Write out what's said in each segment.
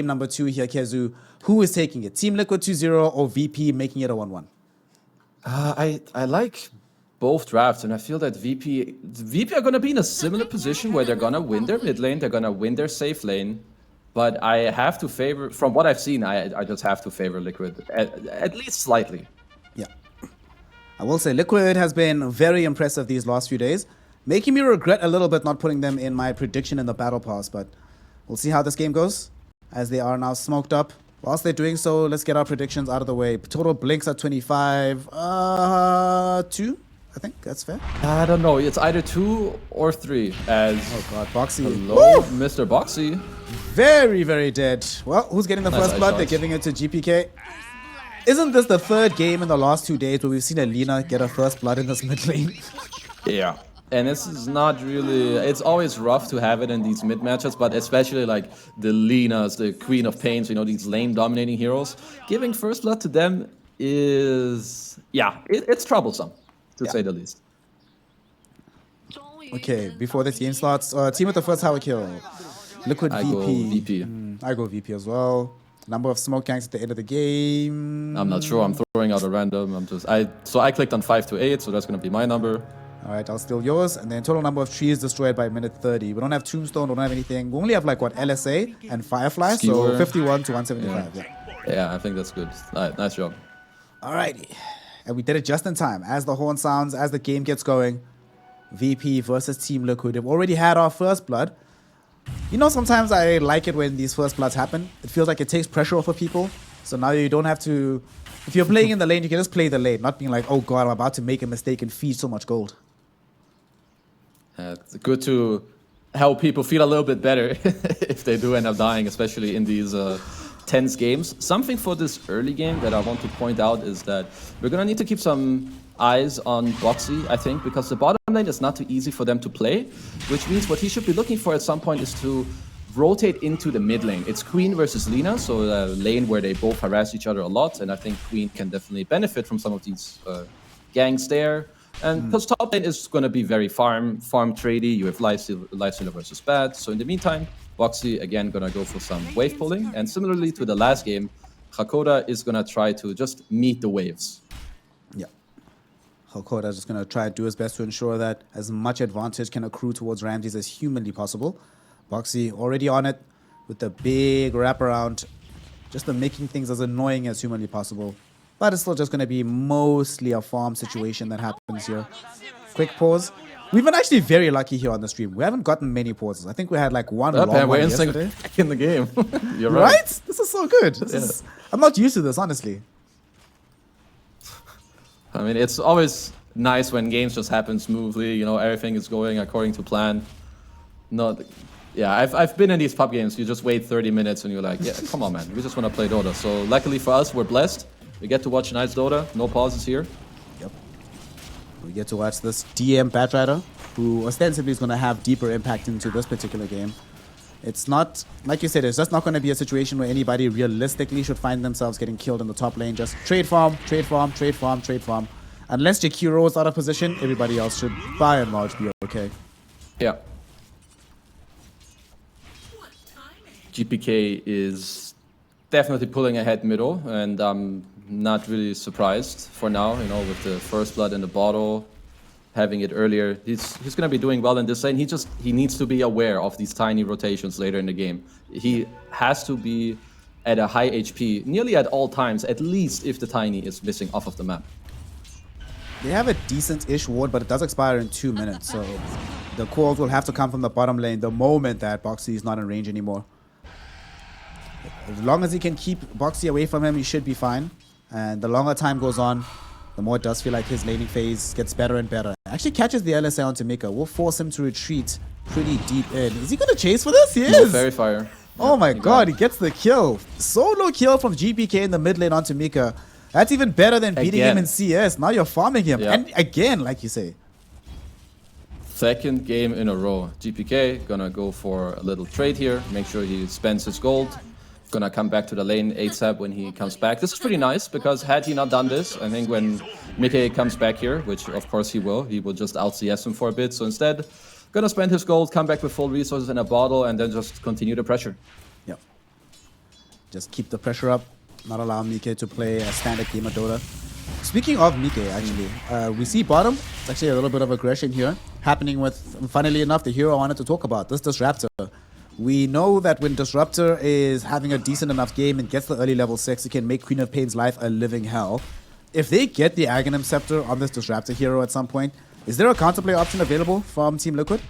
number 2 here, Kezu. Who is taking it? Team Liquid 2-0 or VP making it a 1-1? I like both drafts, and I feel that VP are going to be in a similar position where they're going to win their mid lane, they're going to win their safe lane. But I have to favor, from what I've seen, I just have to favor Liquid, at least slightly. Yeah. I will say Liquid has been very impressive these last few days, making me regret a little bit not putting them in my prediction in the Battle Pass, but we'll see how this game goes, as they are now smoked up. Whilst they're doing so, let's get our predictions out of the way. Total blinks at 25, 2? I think that's fair. I don't know, it's either 2 or 3 as... Oh god, Boxy. Hello, Mr. Boxy. Very, very dead. Well, who's getting the first blood? They're giving it to GPK. Isn't this the third game in the last 2 days where we've seen Alina get her first blood in this mid lane? Yeah. And this is not really... It's always rough to have it in these mid matches, but especially like the Linas, the Queen of Pains, you know, these lane-dominating heroes. Giving first blood to them is... Yeah, it's troublesome, to say the least. Okay, before this game starts, team with the first tower kill. Liquid I VP. go VP. I go VP as well. Number of smoke gangs at the end of the game. I'm not sure. I'm throwing out a random. So I clicked on 5 to 8, so that's going to be my number. All right, I'll steal yours. And then total number of trees destroyed by minute 30. We don't have Tombstone, we don't have anything. We only have like what, LSA and Firefly, Skewer. so 51 to 175. Yeah, I think that's good. Nice job. Alrighty. And we did it just in time. As the horn sounds, as the game gets going, VP versus Team Liquid. We've already had our first blood. You know, sometimes I like it when these first bloods happen. It feels like it takes pressure off of people. So now you don't have to... If you're playing in the lane, you can just play the lane, not being like, oh god, I'm about to make a mistake and feed so much gold. It's good to help people feel a little bit better if they do end up dying, especially in these tense games. Something for this early game that I want to point out is that we're going to need to keep some eyes on Boxy, I think, because the bottom lane is not too easy for them to play, which means what he should be looking for at some point is to rotate into the mid lane. It's Queen versus Lina, so a lane where they both harass each other a lot, and I think Queen can definitely benefit from some of these gangs there. And because top lane is going to be very farm tradey, you have Lifestealer versus Bad, so in the meantime, Boxy again going to go for some wave pulling, and similarly to the last game, Hakoda is going to try to just meet the waves. Yeah. Hakoda is just going to try to do his best to ensure that as much advantage can accrue towards Ramses as humanly possible. Boxy already on it with the big wraparound, just making things as annoying as humanly possible. But it's still just going to be mostly a farm situation that happens here. Quick pause. We've been actually very lucky here on the stream. We haven't gotten many pauses. I think we had like one long one yesterday. Back in the game. You're right. Right? This is so good. I'm not used to this, honestly. I mean, it's always nice when games just happen smoothly. You know, everything is going according to plan. Yeah, I've been in these pub games. You just wait 30 minutes and you're like, yeah, come on, man. We just want to play Dota. So luckily for us, we're blessed. We get to watch nice Dota. No pauses here. Yep. We get to watch this DM Batrider, who ostensibly is going to have deeper impact into this particular game. It's not, like you said, it's just not going to be a situation where anybody realistically should find themselves getting killed in the top lane. Just trade farm, trade farm, trade farm, trade farm. Unless Jakiro is out of position, everybody else should by and large be okay. Yeah. GPK is definitely pulling ahead middle, and I'm not really surprised for now, you know, with the first blood in the bottle, having it earlier. He's going to be doing well in this lane. He needs to be aware of these tiny rotations later in the game. He has to be at a high HP nearly at all times, at least if the tiny is missing off of the map. They have a decent-ish ward, but it does expire in 2 minutes, so the calls will have to come from the bottom lane the moment that Boxy is not in range anymore. As long as he can keep Boxy away from him, he should be fine. And the longer time goes on, the more it does feel like his laning phase gets better and better. Actually catches the LSA onto Mika. We'll force him to retreat pretty deep in. Is he going to chase for this? He is! Fairy Fire. Oh my god, he gets the kill. Solo kill from GPK in the mid lane onto Mika. That's even better than beating him in CS. Now you're farming him. Yeah. And again, like you say. Second game in a row. GPK gonna go for a little trade here. Make sure he spends his gold. Gonna come back to the lane ASAP when he comes back. This is pretty nice because had he not done this, I think when Mickey comes back here, which of course he will just out CS him for a bit. So instead, gonna spend his gold, come back with full resources in a bottle, and then just continue the pressure. Yep. just keep the pressure up, not allow Mike to play a standard game of Dota. Speaking of Mike, actually, we see bottom. It's actually a little bit of aggression here happening with, funnily enough, the hero I wanted to talk about, this Disruptor. We know that when Disruptor is having a decent enough game and gets the early level 6, it can make Queen of Pain's life a living hell. If they get the Aghanim Scepter on this Disruptor hero at some point, is there a counterplay option available from Team Liquid?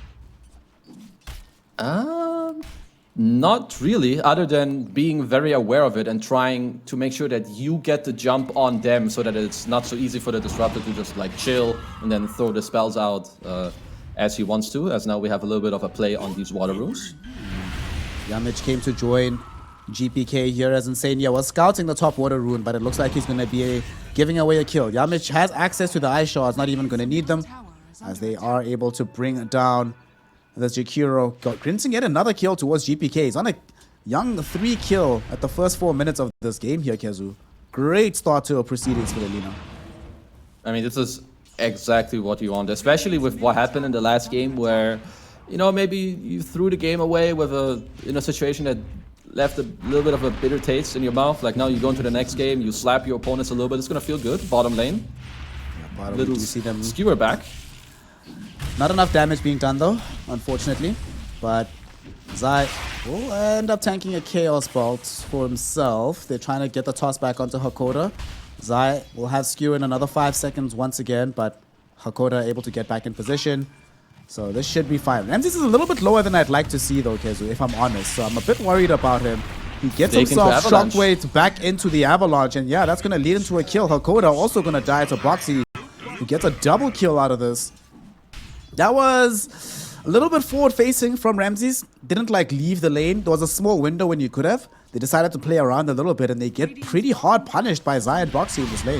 Not really, other than being very aware of it and trying to make sure that you get the jump on them so that it's not so easy for the Disruptor to just like chill and then throw the spells out as he wants to, as now we have a little bit of a play on these water runes. Yamich came to join GPK here as Insania was scouting the top water rune, but it looks like he's going to be giving away a kill. Yamich has access to the ice shards, not even going to need them, as they are able to bring down the Jakiro. Grinting yet another kill towards GPK. He's on a young 3 kill at the first 4 minutes of this game here, Kezu. Great start to proceedings for the Lina. I mean, this is exactly what you want, especially with what happened in the last game where, you know, maybe you threw the game away with in a situation that left a little bit of a bitter taste in your mouth. Like now you go into the next game, you slap your opponents a little bit, it's gonna feel good. Bottom lane. Yeah, bottom, little you see them skewer back. Not enough damage being done though, unfortunately. But Zai will end up tanking a Chaos Bolt for himself. They're trying to get the toss back onto Hakoda. Zai will have skew in another 5 seconds once again, but Hakoda able to get back in position. So this should be fine. Ramses is a little bit lower than I'd like to see though, Kezu, if I'm honest. So I'm a bit worried about him. He gets himself shockwaved back into the Avalanche, and yeah, that's going to lead into a kill. Hakoda also going to die to Boxy, who gets a double kill out of this. That was a little bit forward facing from Ramses. Didn't like leave the lane. There was a small window when you could have. They decided to play around a little bit, and they get pretty hard punished by Zai and Boxy in this lane.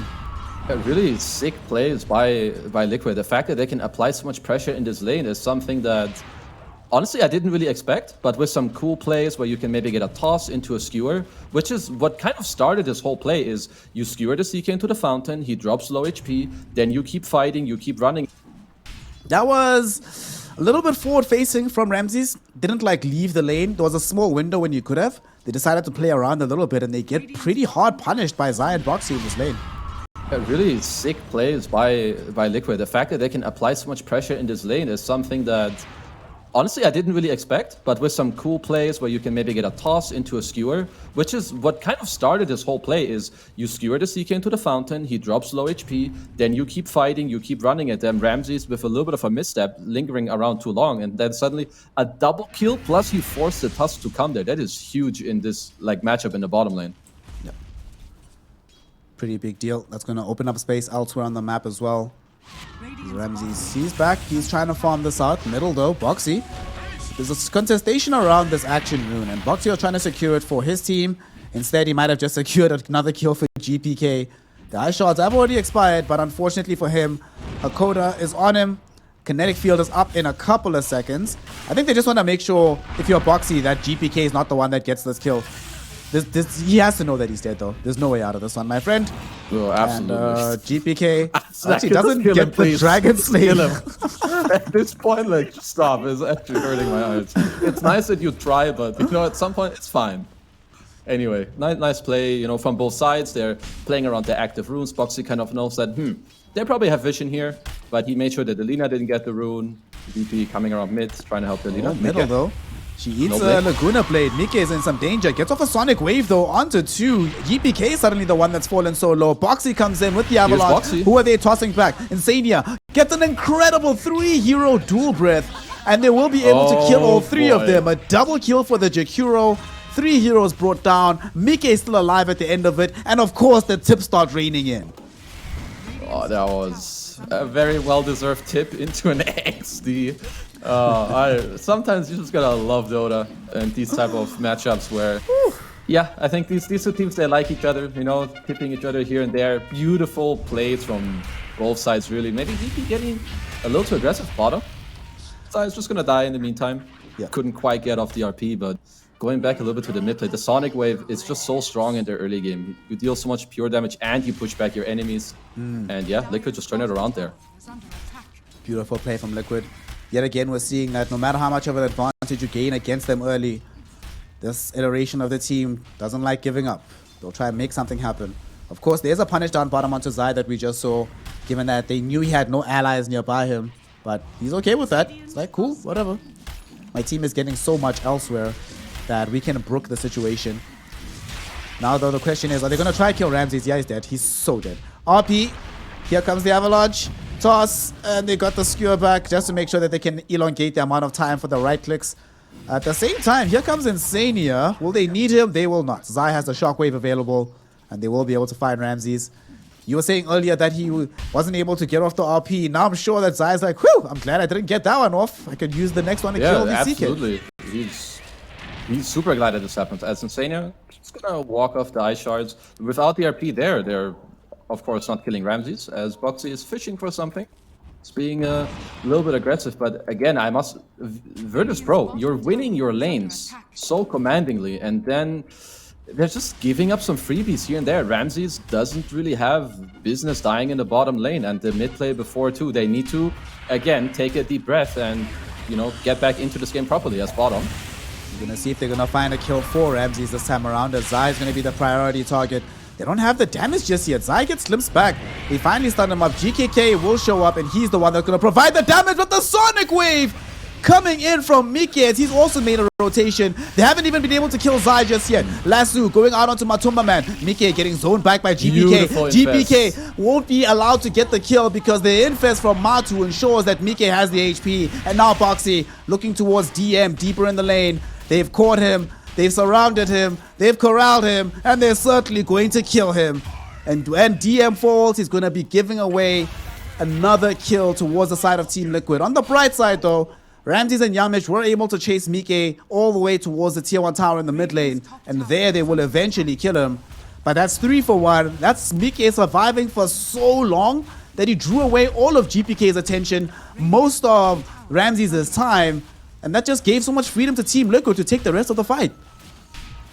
Really sick plays by Liquid. The fact that they can apply so much pressure in this lane is something that, honestly, I didn't really expect. But with some cool plays where you can maybe get a toss into a skewer, which is what kind of started this whole play, is you skewer the CK into the fountain, he drops low HP, then you keep fighting, you keep running. That was a little bit forward facing from Ramses. Didn't like leave the lane. There was a small window when you could have. They decided to play around a little bit, and they get pretty hard punished by Zai and Boxy in this lane. Really sick plays by Liquid. The fact that they can apply so much pressure in this lane is something that, honestly, I didn't really expect. But with some cool plays where you can maybe get a toss into a skewer, which is what kind of started this whole play, is you skewer the CK into the fountain, he drops low HP, then you keep fighting, you keep running at them. Ramses with a little bit of a misstep, lingering around too long, and then suddenly a double kill, plus you force the Tusk to come there. That is huge in this like matchup in the bottom lane. Pretty big deal. That's going to open up space elsewhere on the map as well. Ramses, he's back. He's trying to farm this out. Middle though, Boxy. There's a contestation around this action rune, and Boxy are trying to secure it for his team. Instead, he might have just secured another kill for GPK. The ice shards have already expired, but unfortunately for him, Hakoda is on him. Kinetic field is up in a couple of seconds. I think they just want to make sure, if you're Boxy, that GPK is not the one that gets this kill. He has to know that he's dead, though. There's no way out of this one, my friend. Oh, absolutely. And GPK actually doesn't get the Dragon Slayer. At this point, like, stop. It's actually hurting my eyes. It's nice that you try, but, you know, at some point, it's fine. Anyway, nice play, you know, from both sides. They're playing around the active runes. Boxy kind of knows that, they probably have vision here, but he made sure that the Lina didn't get the rune. VP coming around mid, trying to help the Lina. Middle, though. She eats a Laguna Blade. Mike is in some danger. Gets off a Sonic Wave, though, onto 2. GPK is suddenly the one that's fallen so low. Boxy comes in with the Avalanche. Who are they tossing back? Insania gets an incredible 3-hero dual breath, and they will be able to kill all 3 of them. A double kill for the Jakiro. 3 heroes brought down. Mike is still alive at the end of it. And, of course, the tips start raining in. Oh, that was a very well-deserved tip into an XD. Sometimes you just gotta love Dota and these type of matchups where, yeah, I think these two teams, they like each other, you know, tipping each other here and there. Beautiful plays from both sides, really. Maybe VP getting a little too aggressive bottom. So it's just gonna die in the meantime. Yeah. Couldn't quite get off the RP, but going back a little bit to the mid play, the Sonic Wave is just so strong in the early game. You deal so much pure damage and you push back your enemies. And yeah, Liquid just turn it around there. Beautiful play from Liquid. Yet again, we're seeing that no matter how much of an advantage you gain against them early, This iteration of the team doesn't like giving up. They'll try and make something happen. Of course, there's a punish down bottom onto Zai that we just saw, given that they knew he had no allies nearby him. But he's okay with that. It's like, cool, whatever. My team is getting so much elsewhere that we can brook the situation. Now, though, the question is, are they going to try to kill Ramses? Yeah, he's dead. He's so dead. RP, here comes the avalanche. Toss, and they got the skewer back just to make sure that they can elongate the amount of time for the right clicks. At the same time, here comes Insania. Will they need him? They will not. Zai has the shockwave available, and they will be able to find Ramses. You were saying earlier that he wasn't able to get off the RP. Now I'm sure that Zai's like, whew, I'm glad I didn't get that one off. I could use the next one to kill the Vici. Absolutely. He's super glad that this happened. As Insania, just gonna walk off the ice shards. Without the RP there, they're of course not killing Ramses, as Boxy is fishing for something. It's being a little bit aggressive, but again, Virtus.pro, you're winning your lanes so commandingly, and then they're just giving up some freebies here and there. Ramses doesn't really have business dying in the bottom lane, and the mid play before too. They need to, again, take a deep breath and, you know, get back into this game properly as bottom. We're gonna see if they're gonna find a kill for Ramses this time around, as Zai is gonna be the priority target. They don't have the damage just yet. Zai gets slips back. They finally stun him up. GKK will show up, and he's the one that's going to provide the damage with the Sonic Wave coming in from Mickey, as he's also made a rotation. They haven't even been able to kill Zai just yet. Lasso going out onto Matumba Man. Mickey getting zoned back by GPK. GPK won't be allowed to get the kill because the infest from Matu ensures that Mickey has the HP. And now Boxy looking towards DM deeper in the lane. They've caught him. They've surrounded him, they've corralled him, and they're certainly going to kill him. And when DM falls, he's going to be giving away another kill towards the side of Team Liquid. On the bright side, though, Ramses and Yamish were able to chase Mike all the way towards the tier 1 tower in the mid lane, and there they will eventually kill him. But that's 3 for 1. That's Mike surviving for so long that he drew away all of GPK's attention, most of Ramses' time, and that just gave so much freedom to Team Liquid to take the rest of the fight.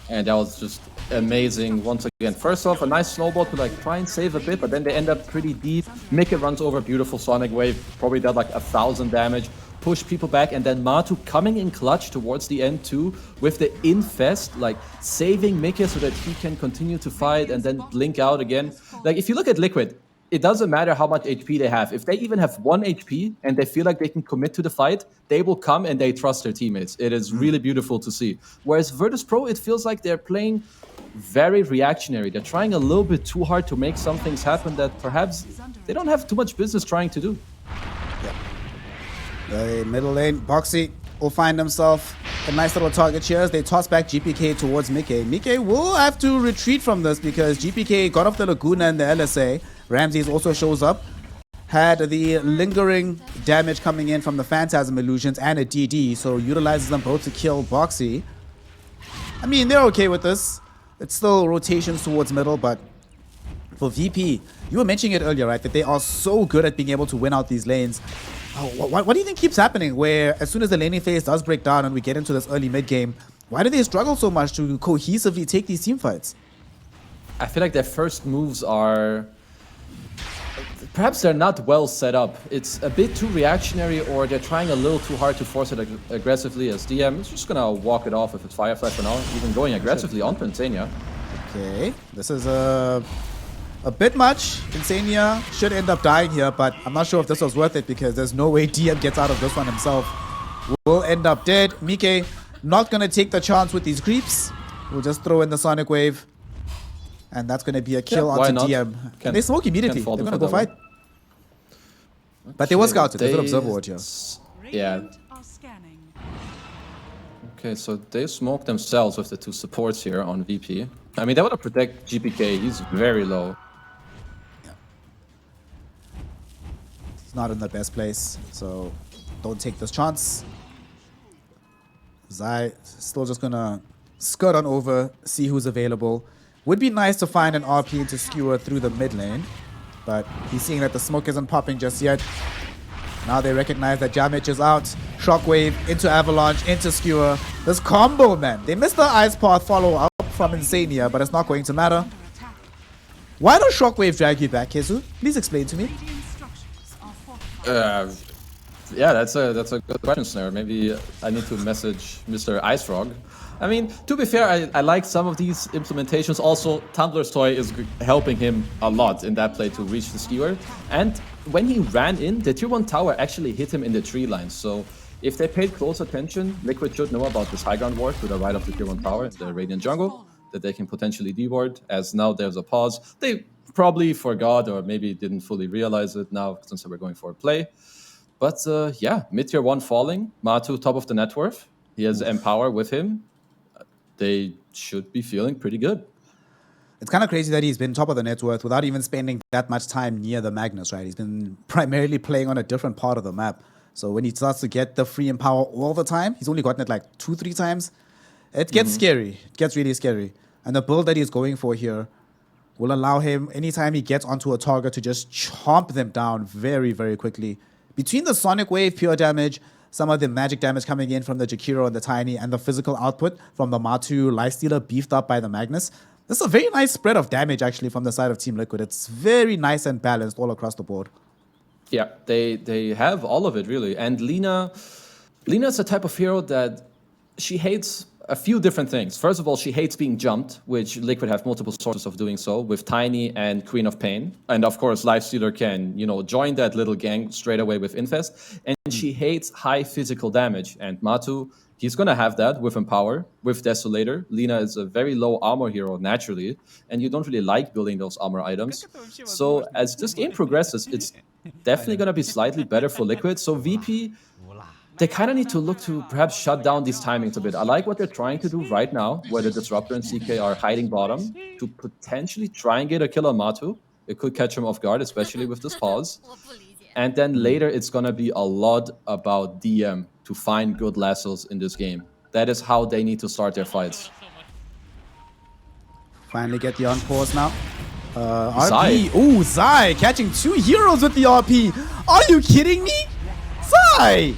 And that was just amazing once again. First off, a nice snowball to like try and save a bit, but then they end up pretty deep. Mickey runs over, beautiful Sonic Wave, probably did like 1,000 damage, push people back, and then Matu coming in clutch towards the end too, with the infest, like saving Mickey so that he can continue to fight and then blink out again. Like if you look at Liquid, it doesn't matter how much HP they have. If they even have 1 HP and they feel like they can commit to the fight, they will come and they trust their teammates. It is really beautiful to see. Whereas Virtus.pro, it feels like they're playing very reactionary. They're trying a little bit too hard to make some things happen that perhaps they don't have too much business trying to do. Yeah. The middle lane, Boxy will find himself a nice little target here as they toss back GPK towards Mickey. Mickey will have to retreat from this because GPK got off the Laguna and the LSA. Ramses also shows up. Had the lingering damage coming in from the Phantasm Illusions and a DD, so utilizes them both to kill Boxy. I mean, they're okay with this. It's still rotations towards middle, but for VP, you were mentioning it earlier, right? That they are so good at being able to win out these lanes. What do you think keeps happening where as soon as the laning phase does break down and we get into this early mid game, why do they struggle so much to cohesively take these team fights? I feel like their first moves are... perhaps they're not well set up. It's a bit too reactionary, or they're trying a little too hard to force it aggressively as DM. It's just gonna walk it off if it's Firefly for now, even going aggressively onto Insania. Okay, this is a bit much. Insania should end up dying here, but I'm not sure if this was worth it because there's no way DM gets out of this one himself. Will end up dead. Mike not gonna take the chance with these creeps. We'll just throw in the Sonic Wave. And that's going to be a kill onto DM. And they smoke immediately. They're going to go fight. But they were scouted. There's an observer watch here. Yeah. Okay, so they smoke themselves with the 2 supports here on VP. I mean, they want to protect GPK. He's very low. Yeah. He's not in the best place, so don't take this chance. Zai still just going to skirt on over, see who's available. Would be nice to find an RP to skewer through the mid lane, but he's seeing that the smoke isn't popping just yet. Now they recognize that Jamich is out. Shockwave into Avalanche, into skewer. This combo, man. They missed the Ice Path follow-up from Insania, but it's not going to matter. Why does Shockwave drag you back, Kezu? Please explain to me. Yeah, that's a good question, Snare. Maybe I need to message Mr. Ice Frog. I mean, to be fair, I like some of these implementations. Also, Tumblr's toy is helping him a lot in that play to reach the skewer. And when he ran in, the tier 1 tower actually hit him in the tree line. So if they paid close attention, Liquid should know about this high ground ward to the right of the tier 1 tower in the Radiant jungle that they can potentially deward, as now there's a pause. They probably forgot or maybe didn't fully realize it now since they were going for a play. But yeah, mid tier 1 falling, Matu top of the net worth. He has Empower with him. They should be feeling pretty good. It's kind of crazy that he's been top of the net worth without even spending that much time near the Magnus, right? He's been primarily playing on a different part of the map. So when he starts to get the free Empower all the time, he's only gotten it like 2-3 times. It gets scary. It gets really scary. And the build that he's going for here will allow him, anytime he gets onto a target, to just chomp them down very, very quickly. Between the Sonic Wave, pure damage, some of the magic damage coming in from the Jakiro and the Tiny, and the physical output from the Matu Lifestealer beefed up by the Magnus. This is a very nice spread of damage, actually, from the side of Team Liquid. It's very nice and balanced all across the board. Yeah, they have all of it, really. And Lena's the type of hero that she hates a few different things. First of all, she hates being jumped, which Liquid have multiple sources of doing so, with Tiny and Queen of Pain. And of course, Lifestealer can, join that little gang straight away with Infest. And she hates high physical damage. And Matu, he's going to have that with Empower, with Desolator. Lina is a very low armor hero naturally, and you don't really like building those armor items. So as this game progresses, it's definitely going to be slightly better for Liquid. So VP, they kind of need to look to perhaps shut down these timings a bit. I like what they're trying to do right now, where the Disruptor and CK are hiding bottom to potentially try and get a kill on Matu. It could catch him off guard, especially with this pause. And then later, it's going to be a lot about DM to find good lassos in this game. That is how they need to start their fights. Finally get the on-pause now. Zai. RP. Ooh, Zai catching 2 heroes with the RP. Are you kidding me? Zai!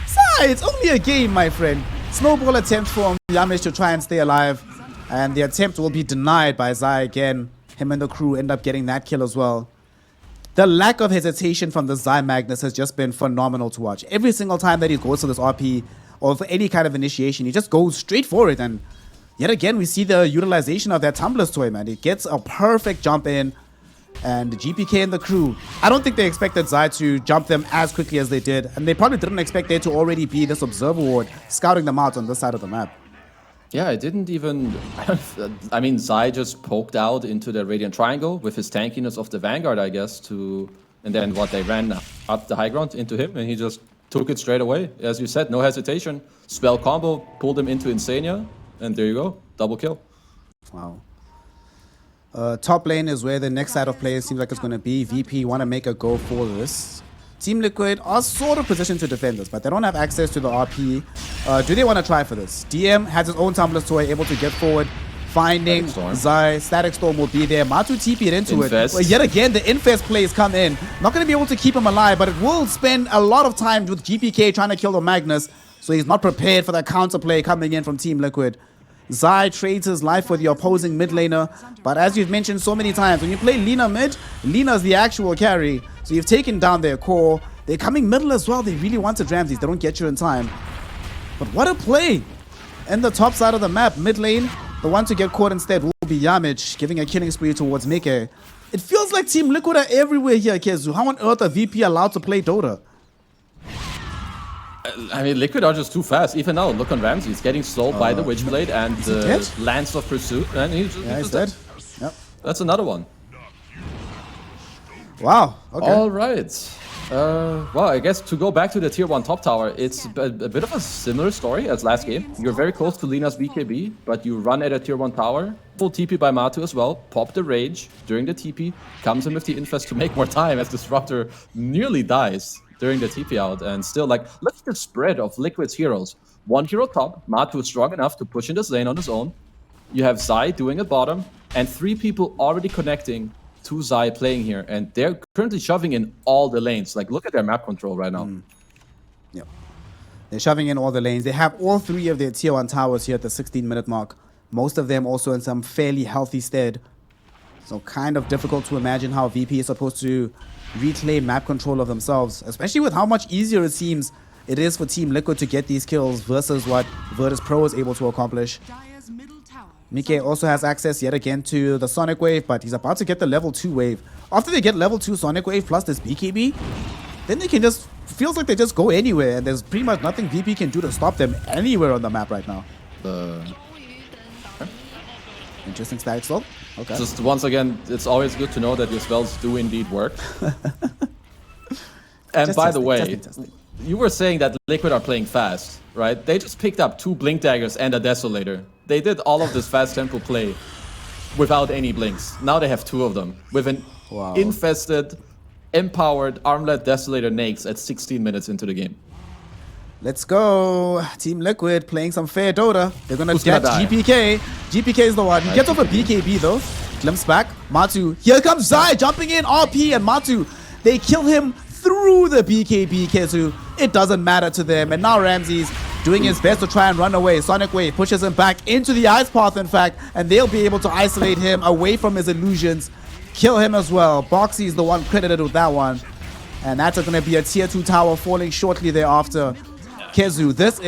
Zai, it's only a game, my friend. Snowball attempt for Yamish to try and stay alive. And the attempt will be denied by Zai again. Him and the crew end up getting that kill as well. The lack of hesitation from the Zai Magnus has just been phenomenal to watch. Every single time that he goes to this RP or for any kind of initiation, he just goes straight for it. And yet again, we see the utilization of that Tumblr's toy, man. It gets a perfect jump in. And GPK and the crew, I don't think they expected Zai to jump them as quickly as they did. And they probably didn't expect there to already be this Observer Ward scouting them out on this side of the map. Yeah, I didn't even... I mean, Zai just poked out into the Radiant Triangle with his tankiness of the Vanguard, I guess, to... And then they ran up the high ground into him, and he just took it straight away. As you said, no hesitation. Spell combo, pulled him into Insania, and there you go. Double kill. Wow. Top lane is where the next side of players seems like it's going to be. VP want to make a go for this. Team Liquid are sort of positioned to defend this, but they don't have access to the RP. Do they want to try for this? DM has his own Tumblr's toy, able to get forward, finding Zai. Static Storm will be there. Matu TP'd into it. But yet again, the Infest plays come in. Not going to be able to keep him alive, but it will spend a lot of time with GPK trying to kill the Magnus, so he's not prepared for that counterplay coming in from Team Liquid. Zai trades his life for the opposing mid laner, but as you've mentioned so many times, when you play Lina mid, Lina's the actual carry. So you've taken down their core. They're coming middle as well. They really wanted Ramses. They don't get you in time. But what a play! In the top side of the map, mid lane, the one to get caught instead will be Yamich, giving a killing spree towards Mike. It feels like Team Liquid are everywhere here, Kezu. How on earth are VP allowed to play Dota? I mean, Liquid are just too fast. Even now, look on Ramsey. He's getting slowed by the Witchblade and the Lance of Pursuit. And he's dead. Yep. That's another one. Wow. Okay. All right. Well, I guess to go back to the tier 1 top tower, it's a bit of a similar story as last game. You're very close to Lina's BKB, but you run at a tier 1 tower. Full TP by Matu as well. Pop the Rage during the TP. Comes in with the Infest to make more time as Disruptor nearly dies during the TP out. And still, look at the spread of Liquid's heroes. 1 hero top. Matu is strong enough to push in this lane on his own. You have Zai doing it bottom. And 3 people already connecting to Zai playing here, and they're currently shoving in all the lanes. Look at their map control right now. Yep. They're shoving in all the lanes. They have all 3 of their tier 1 towers here at the 16-minute mark. Most of them also in some fairly healthy stead. So kind of difficult to imagine how VP is supposed to reclaim map control of themselves, especially with how much easier it seems it is for Team Liquid to get these kills versus what Virtus.pro is able to accomplish. Mike also has access yet again to the Sonic Wave, but he's about to get the level 2 wave. After they get level 2 Sonic Wave plus this BKB, then they can just, feels like they just go anywhere, and there's pretty much nothing VP can do to stop them anywhere on the map right now. Interesting static slope. Okay. Just once again, it's always good to know that your spells do indeed work. And Just by the testing, way, testing. you were saying that Liquid are playing fast, right? They just picked up 2 Blink Daggers and a Desolator. They did all of this fast tempo play without any blinks. Now they have 2 of them with an infested, empowered, armlet Desolator Nakes at 16 minutes into the game. Let's go. Team Liquid playing some fair Dota. They're gonna Who's get gonna die? GPK. GPK is the one. He gets off a BKB though. Glimpse back. Matu. Here comes Zai jumping in. RP and Matu. They kill him through the BKB Kezu. It doesn't matter to them. And now Ramses doing his best to try and run away. Sonic Wave pushes him back into the ice path, in fact, and they'll be able to isolate him away from his illusions. Kill him as well. Boxy is the one credited with that one. And that's going to be a tier 2 tower falling shortly thereafter. Kezu, this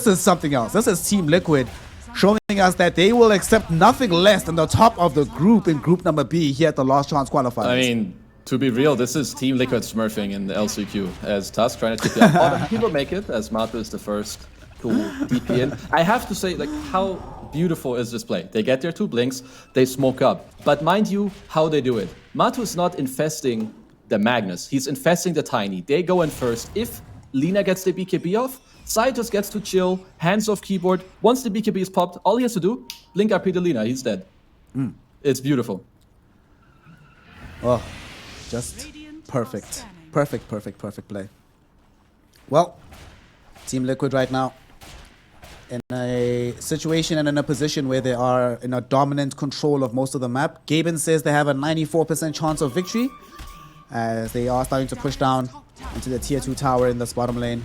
is something else. This is Team Liquid showing us that they will accept nothing less than the top of the group in group number B here at the Last Chance Qualifiers. I mean, to be real, this is Team Liquid smurfing in the LCQ as Tusk trying to take the bottom. People make it as Matu is the first to DP in. I have to say, like, how beautiful is this play? They get their 2 blinks, they smoke up. But mind you, how they do it. Matu is not infesting the Magnus, he's infesting the Tiny. They go in first. If Lina gets the BKB off, Sai just gets to chill, hands off keyboard. Once the BKB is popped, all he has to do, blink RP to Lina, he's dead. It's beautiful. Oh, just perfect. Perfect play. Well, Team Liquid right now in a situation and in a position where they are in a dominant control of most of the map. Gaben says they have a 94% chance of victory as they are starting to push down into the tier 2 tower in this bottom lane.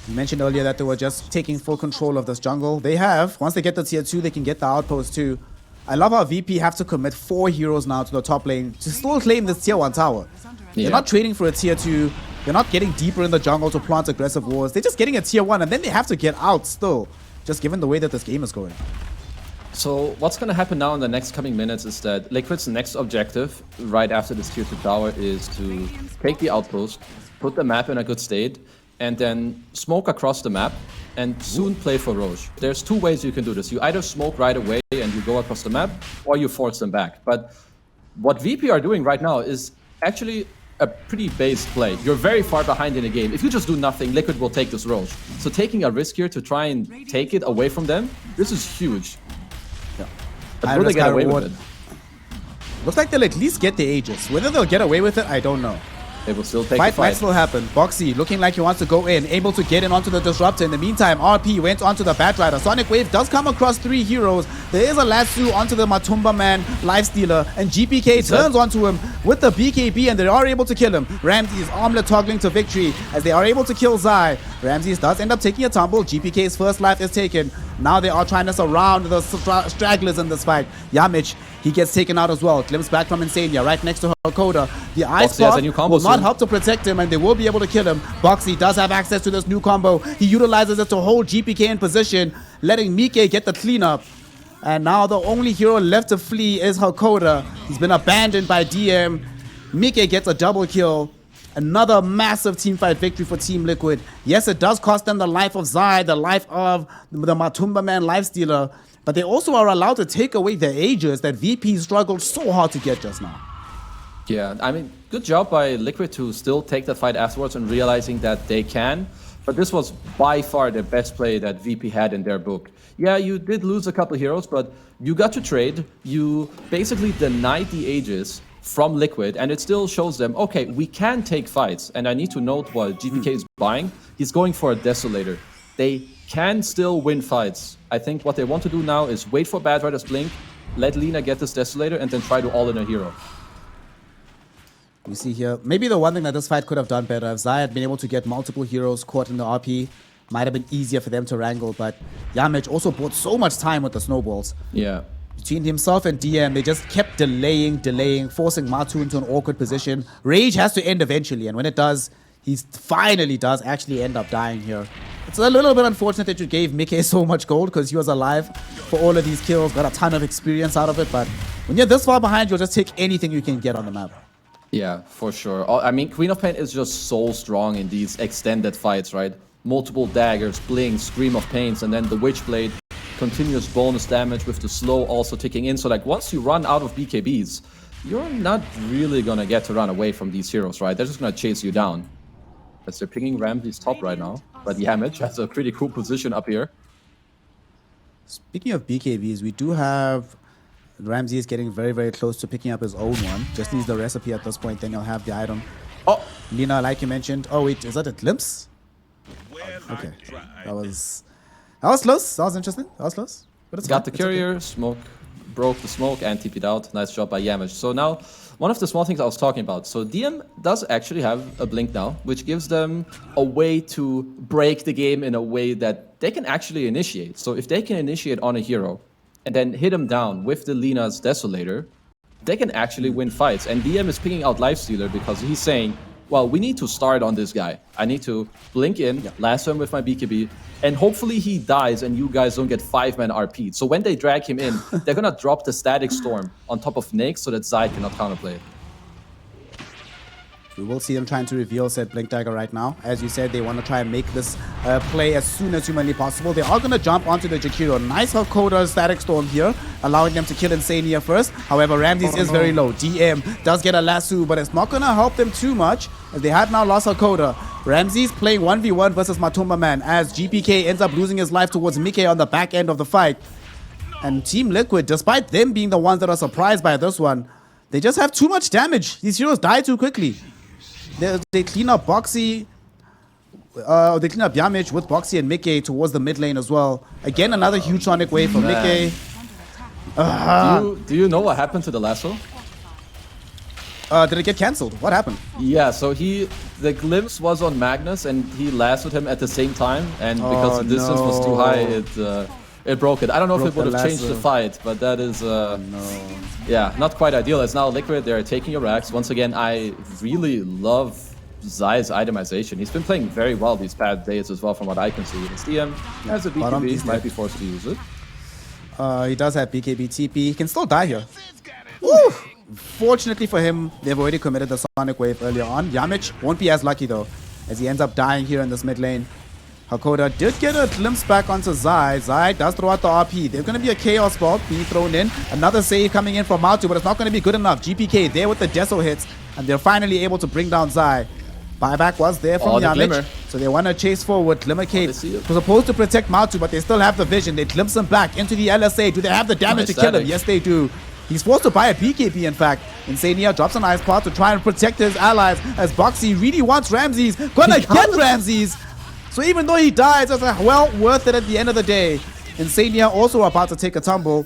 You mentioned earlier that they were just taking full control of this jungle. They have. Once they get the tier 2, they can get the outpost too. I love how VP have to commit 4 heroes now to the top lane to still claim this tier 1 tower. Yeah. They're not trading for a tier 2. They're not getting deeper in the jungle to plant aggressive wars. They're just getting a tier 1 and then they have to get out still, just given the way that this game is going. So what's going to happen now in the next coming minutes is that Liquid's next objective right after this tier 2 tower is to take the outpost, put the map in a good state, and then smoke across the map and soon play for Roche. There's 2 ways you can do this. You either smoke right away and you go across the map, or you force them back. But what VP are doing right now is actually a pretty base play. You're very far behind in the game. If you just do nothing, Liquid will take this Roche. So taking a risk here to try and take it away from them, this is huge. Yeah. But will they get away with it? Looks like they'll at least get the Aegis. Whether they'll get away with it, I don't know. They will still take the Fight fight. might still happen. Boxy looking like he wants to go in, able to get in onto the Disruptor. In the meantime, RP went onto the Batrider. Sonic Wave does come across 3 heroes. There is a Lasso onto the Matumba Man Lifestealer, and GPK turns onto him with the BKB, and they are able to kill him. Ramses armlet toggling to victory as they are able to kill Zai. Ramses does end up taking a tumble. GPK's first life is taken. Now they are trying to surround the stragglers in this fight. Yamich, he gets taken out as well. Glimpse back from Insania right next to Hakoda. The Ice Path will not help to protect him, and they will be able to kill him. Boxy does have access to this new combo. He utilizes it to hold GPK in position, letting Mike get the cleanup. And now the only hero left to flee is Hakoda. He's been abandoned by DM. Mike gets a double kill. Another massive teamfight victory for Team Liquid. Yes, it does cost them the life of Zai, the life of the Matumba Man Lifestealer, but they also are allowed to take away the Aegis that VP struggled so hard to get just now. Yeah, I mean, good job by Liquid to still take that fight afterwards and realizing that they can. But this was by far the best play that VP had in their book. Yeah, you did lose a couple heroes, but you got to trade. You basically denied the Aegis from Liquid, and it still shows them, okay, we can take fights. And I need to note what GPK is buying. He's going for a Desolator. They can still win fights. I think what they want to do now is wait for Bad Rider's blink, let Lina get this Desolator, and then try to all-in a hero. We see here, maybe the one thing that this fight could have done better, if Zai had been able to get multiple heroes caught in the RP, might have been easier for them to wrangle, but Yamich also bought so much time with the snowballs. Yeah. Between himself and DM, they just kept delaying, forcing Matu into an awkward position. Rage has to end eventually, and when it does, He finally does actually end up dying here. It's a little bit unfortunate that you gave Mickey so much gold because he was alive for all of these kills, got a ton of experience out of it, but when you're this far behind, you'll just take anything you can get on the map. Yeah, for sure. I mean, Queen of Pain is just so strong in these extended fights, right? Multiple daggers, bling, scream of pains, and then the Witchblade, continuous bonus damage with the slow also ticking in. So like once you run out of BKBs, you're not really gonna get to run away from these heroes, right? They're just gonna chase you down. As they're picking Ramsey's top right now. But Yamage has a pretty cool position up here. Speaking of BKBs, we do have Ramsey is getting very, very close to picking up his own one. Just needs the recipe at this point, then he'll have the item. Oh! Lina, like you mentioned. Oh wait, is that a glimpse? Okay. That was close. That was interesting. That was close. But it's got fine. the courier, smoke, broke the smoke and TP'd out. Nice job by Yamage. So now, one of the small things I was talking about. So DM does actually have a blink now, which gives them a way to break the game in a way that they can actually initiate. So if they can initiate on a hero and then hit him down with the Lina's Desolator, they can actually win fights. And DM is picking out Lifestealer because he's saying, well, we need to start on this guy. I need to blink in, lasso him with my BKB, and hopefully he dies and you guys don't get 5-man RP'd. So when they drag him in, they're gonna drop the Static Storm on top of Nyx so that Zai cannot counterplay. We will see them trying to reveal said Blink Dagger right now. As you said, they want to try and make this play as soon as humanly possible. They are going to jump onto the Jakiro. Nice Hakoda Static Storm here, allowing them to kill Insania first. However, Ramses is very low. DM does get a lasso, but it's not going to help them too much as they have now lost Hakoda. Ramses playing 1v1 versus Matumba Man as GPK ends up losing his life towards Mickey on the back end of the fight. And Team Liquid, despite them being the ones that are surprised by this one, they just have too much damage. These heroes die too quickly. They clean up Boxy, they clean up Yamage with Boxy and Mickey towards the mid lane as well. Again, another huge Sonic wave for Mickey. Do you know what happened to the lasso? Did it get cancelled? What happened? Yeah, so the glimpse was on Magnus and he lassoed him at the same time, and because the distance was too high, it broke it. I don't know if it would have changed the fight, but that is, yeah, not quite ideal. As now Liquid, they're taking your racks. Once again, I really love Zai's itemization. He's been playing very well these past days as well, from what I can see. His DM has a BKB, might be forced to use it. He does have BKB TP. He can still die here. Woo! Fortunately for him, they've already committed the Sonic Wave earlier on. Yamage won't be as lucky though, as he ends up dying here in this mid lane. Hakoda did get a glimpse back onto Zai. Zai does throw out the RP. There's going to be a Chaos Ball being thrown in. Another save coming in from Matu, but it's not going to be good enough. GPK there with the Deso hits, and they're finally able to bring down Zai. Buyback was there from Yamage, so they want to chase forward. Glimmercade was supposed to protect Matu, but they still have the vision. They glimpse him back into the LSA. Do they have the damage to kill him? Yes, they do. He's forced to buy a BKB, in fact. Insania drops an Ice Pod to try and protect his allies, as Boxy really wants Ramses. Gonna get Ramses! So even though he dies, it's well worth it at the end of the day. Insania also about to take a tumble.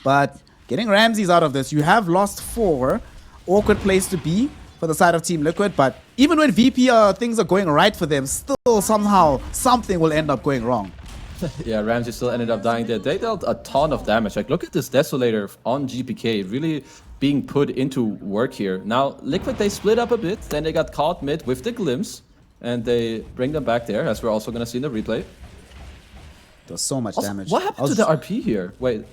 But getting Ramses out of this, you have lost 4. Awkward place to be for the side of Team Liquid. But even when VP things are going right for them, still somehow something will end up going wrong. Yeah, Ramsey still ended up dying there. They dealt a ton of damage. Like, look at this Desolator on GPK, really being put into work here. Now, Liquid, they split up a bit. Then they got caught mid with the glimpse. And they bring them back there, as we're also going to see in the replay. There's so much damage. What happened to the RP here? Wait,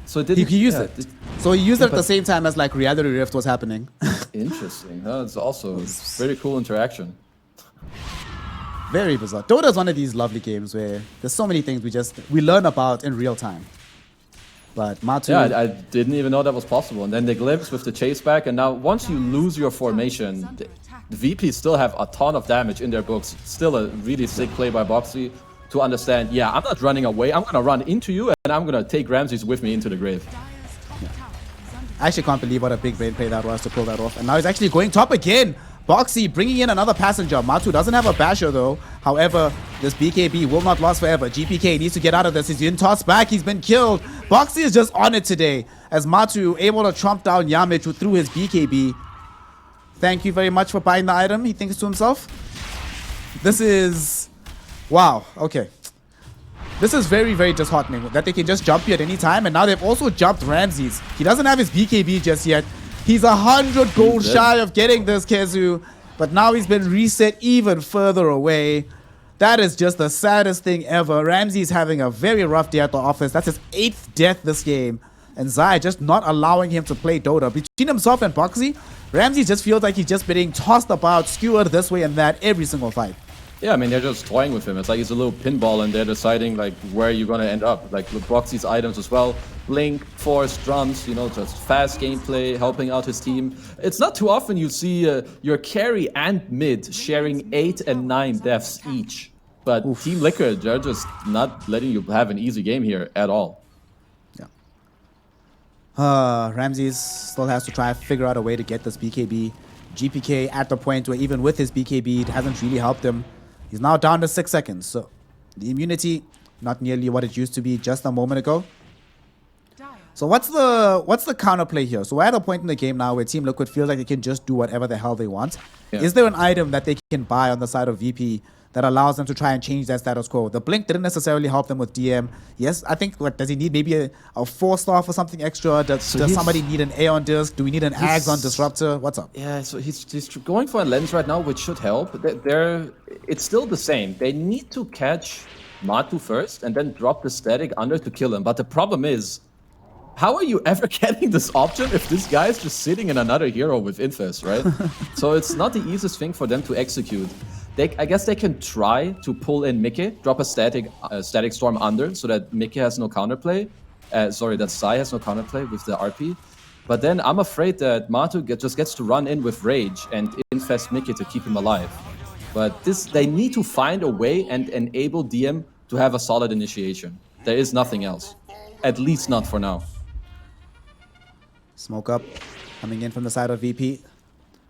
so did he used it? So he used it at the same time as like Reality Rift was happening. Interesting. It's also very cool interaction. Very bizarre. Dota is one of these lovely games where there's so many things we learn about in real time. But Matu... Yeah, I didn't even know that was possible. And then the glimpse with the chase back. And now once you lose your formation, the VPs still have a ton of damage in their books. Still a really sick play by Boxy to understand, yeah, I'm not running away. I'm going to run into you and I'm going to take Ramses with me into the grave. Yeah. I actually can't believe what a big brain play that was to pull that off. And now he's actually going top again. Boxy bringing in another passenger. Matu doesn't have a basher though. However, this BKB will not last forever. GPK needs to get out of this. He's been tossed back. He's been killed. Boxy is just on it today as Matu able to trump down Yamage through his BKB. Thank you very much for buying the item, he thinks to himself. This is... Wow, okay. This is very, very disheartening that they can just jump you at any time. And now they've also jumped Ramses. He doesn't have his BKB just yet. He's 100 gold shy of getting this, Kezu. but now he's been reset even further away. That is just the saddest thing ever. Ramsey's having a very rough day at the office. That's his 8th death this game. And Zai just not allowing him to play Dota. Between himself and Boxy, Ramsey just feels like he's just being tossed about, skewered this way and that every single fight. Yeah, I mean, they're just toying with him. It's like he's a little pinball and they're deciding like where you're going to end up. Like with Boxy's items as well. Blink, Force, Drums, you know, just fast gameplay, helping out his team. It's not too often you see your carry and mid sharing 8 and 9 deaths each. But Oof. Team Liquid, they're just not letting you have an easy game here at all. Ramsey still has to try and figure out a way to get this BKB. GPK at the point where even with his BKB, it hasn't really helped him. He's now down to 6 seconds. So the immunity, not nearly what it used to be just a moment ago. So what's the counterplay here? So we're at a point in the game now where Team Liquid feels like they can just do whatever the hell they want. Yeah. Is there an item that they can buy on the side of VP that allows them to try and change that status quo? The Blink didn't necessarily help them with DM. Yes, I think, what, does he need maybe a 4-star for something extra? Does somebody need an Aeon Disc? Do we need an Ags on Disruptor? What's up? Yeah, so he's going for a lens right now, which should help. It's still the same. They need to catch Matu first and then drop the static under to kill him. But the problem is, how are you ever getting this option if this guy is just sitting in another hero with Infest, right? So it's not the easiest thing for them to execute. I guess they can try to pull in Mickey, drop a static storm under so that Mickey has no counterplay. That Sai has no counterplay with the RP. But then I'm afraid that Matu just gets to run in with Rage and infest Mickey to keep him alive. But they need to find a way and enable DM to have a solid initiation. There is nothing else. At least not for now. Smoke up coming in from the side of VP.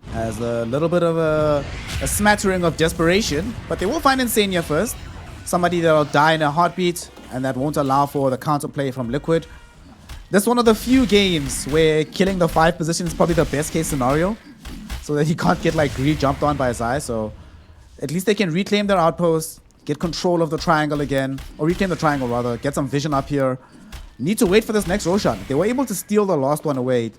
Has a little bit of a smattering of desperation, but they will find Insania first. Somebody that'll die in a heartbeat, and that won't allow for the counterplay from Liquid. This is one of the few games where killing the 5 position is probably the best case scenario, so that he can't get like jumped on by Zai. So at least they can reclaim their outpost, get control of the triangle again, or reclaim the triangle rather, get some vision up here. Need to wait for this next Roshan. They were able to steal the last one away.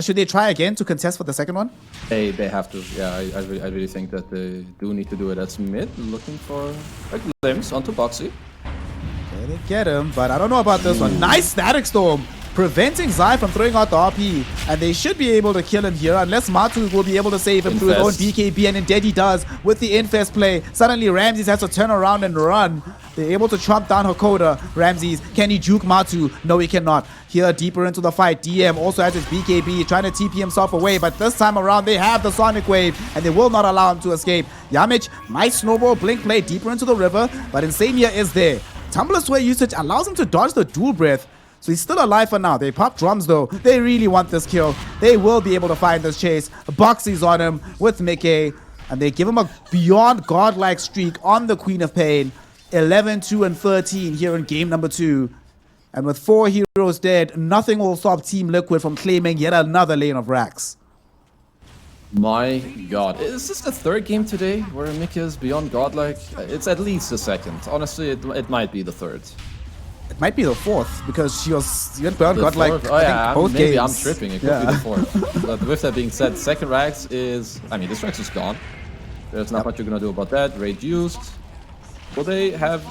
Should they try again to contest for the second one? They have to. Yeah, I really think that they do need to do it. That's mid, looking for a glimpse onto Boxy. Okay, they get him, but I don't know about this one. Nice static storm, preventing Zai from throwing out the RP, and they should be able to kill him here unless Matu will be able to save him through his own BKB, and indeed he does with the Infest play. Suddenly Ramses has to turn around and run. They're able to chomp down Hakoda. Ramses, can he juke Matu? No, he cannot. Here, deeper into the fight, DM also has his BKB, trying to TP himself away, but this time around, they have the Sonic Wave, and they will not allow him to escape. Yamich, nice snowball blink play deeper into the river, but Insania is there. Tumbler Sway usage allows him to dodge the dual breath, so he's still alive for now. They pop drums, though. They really want this kill. They will be able to find this chase. Boxy's on him with Mickey, and they give him a beyond godlike streak on the Queen of Pain. 11, 2, and 13 here in game number 2. And with 4 heroes dead, nothing will stop Team Liquid from claiming yet another lane of racks. My god. Is this the 3rd game today where Mickey is beyond godlike? It's at least the 2nd. Honestly, it might be the 3rd. It might be the 4th, because she went beyond godlike both maybe games. I'm tripping. It could be the 4th. But with that being said, 2nd Rax is... I mean, this Rax is gone. There's not much you're going to do about that. Rage used. Will they have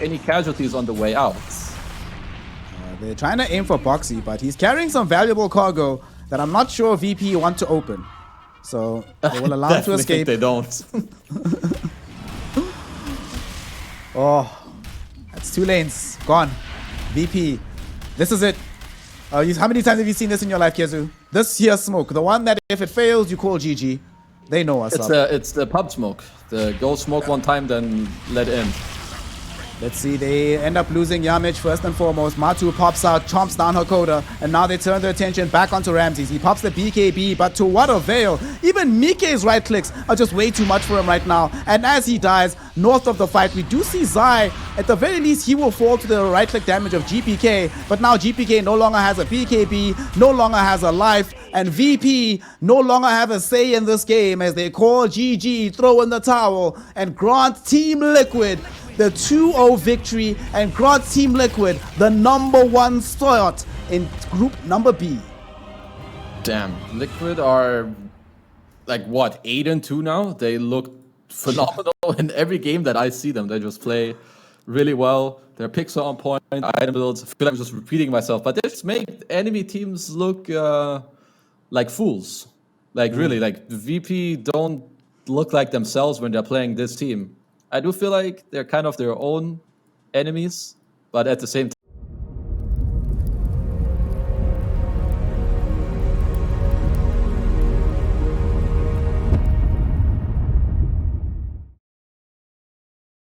any casualties on the way out? They're trying to aim for Boxy, but he's carrying some valuable cargo that I'm not sure VP want to open. So they will allow him to escape. They don't. Oh, that's 2 lanes gone. VP, this is it. How many times have you seen this in your life, Kezu? This here smoke, the one that if it fails, you call GG. They know us. It's the pub smoke. The go smoke one time, then let in. Let's see, they end up losing Yamich first and foremost. Matu pops out, chomps down Hakoda, and now they turn their attention back onto Ramses. He pops the BKB, but to what avail? Even Mike's right clicks are just way too much for him right now. And as he dies, north of the fight, we do see Zai. At the very least, he will fall to the right click damage of GPK, but now GPK no longer has a BKB, no longer has a life, and VP no longer have a say in this game as they call GG, throw in the towel, and grant Team Liquid the 2-0 victory and grant Team Liquid the #1 spot in group number B. Damn, Liquid are like what, 8-2 now? They look phenomenal in every game that I see them. They just play really well. Their picks are on point, item builds. I feel like I'm just repeating myself, but they just make enemy teams look like fools. Like really, like the VP don't look like themselves when they're playing this team. I do feel like they're kind of their own enemies, but at the same